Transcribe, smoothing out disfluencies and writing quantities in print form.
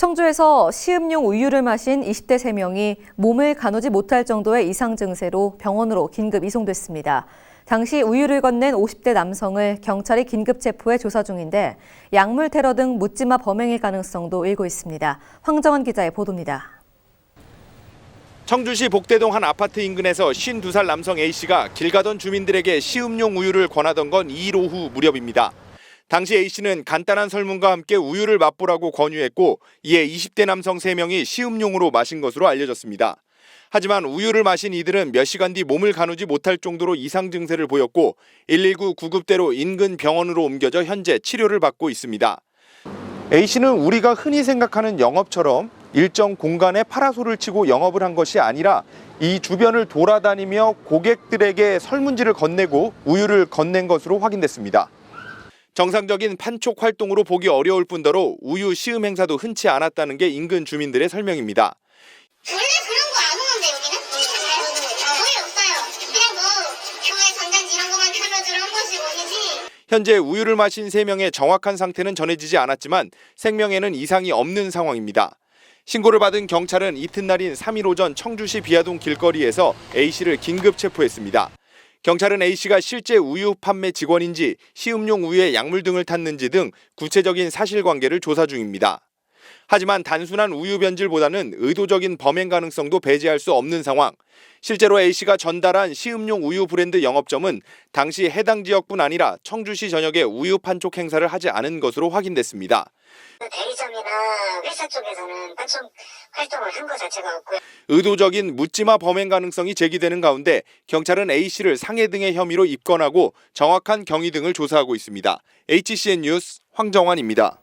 청주에서 시음용 우유를 마신 20대 3명이 몸을 가누지 못할 정도의 이상 증세로 병원으로 긴급 이송됐습니다. 당시 우유를 건넨 50대 남성을 경찰이 긴급 체포해 조사 중인데 약물 테러 등 묻지마 범행일 가능성도 일고 있습니다. 황정원 기자의 보도입니다. 청주시 복대동 한 아파트 인근에서 52살 남성 A씨가 길 가던 주민들에게 시음용 우유를 권하던 건 2일 오후 무렵입니다. 당시 A씨는 간단한 설문과 함께 우유를 맛보라고 권유했고 이에 20대 남성 3명이 시음용으로 마신 것으로 알려졌습니다. 하지만 우유를 마신 이들은 몇 시간 뒤 몸을 가누지 못할 정도로 이상 증세를 보였고 119 구급대로 인근 병원으로 옮겨져 현재 치료를 받고 있습니다. A씨는 우리가 흔히 생각하는 영업처럼 일정 공간에 파라솔을 치고 영업을 한 것이 아니라 이 주변을 돌아다니며 고객들에게 설문지를 건네고 우유를 건넨 것으로 확인됐습니다. 정상적인 판촉 활동으로 보기 어려울 뿐더러 우유 시음 행사도 흔치 않았다는 게 인근 주민들의 설명입니다. 원래 그런 거 안 오는데 여기는? 거의 없어요. 그냥 뭐 교회 전단지 이런 것만 켜려주러 한 번씩 오이지. 현재 우유를 마신 3명의 정확한 상태는 전해지지 않았지만 생명에는 이상이 없는 상황입니다. 신고를 받은 경찰은 이튿날인 3일 오전 청주시 비아동 길거리에서 A씨를 긴급 체포했습니다. 경찰은 A씨가 실제 우유 판매 직원인지 시음용 우유에 약물 등을 탔는지 등 구체적인 사실관계를 조사 중입니다. 하지만 단순한 우유 변질보다는 의도적인 범행 가능성도 배제할 수 없는 상황. 실제로 A씨가 전달한 시음용 우유 브랜드 영업점은 당시 해당 지역뿐 아니라 청주시 전역에 우유 판촉 행사를 하지 않은 것으로 확인됐습니다. 대리점이나 회사 쪽에서는 판촉 활동을 한 것 자체가 없고요. 의도적인 묻지마 범행 가능성이 제기되는 가운데 경찰은 A씨를 상해 등의 혐의로 입건하고 정확한 경위 등을 조사하고 있습니다. HCN 뉴스 황정환입니다.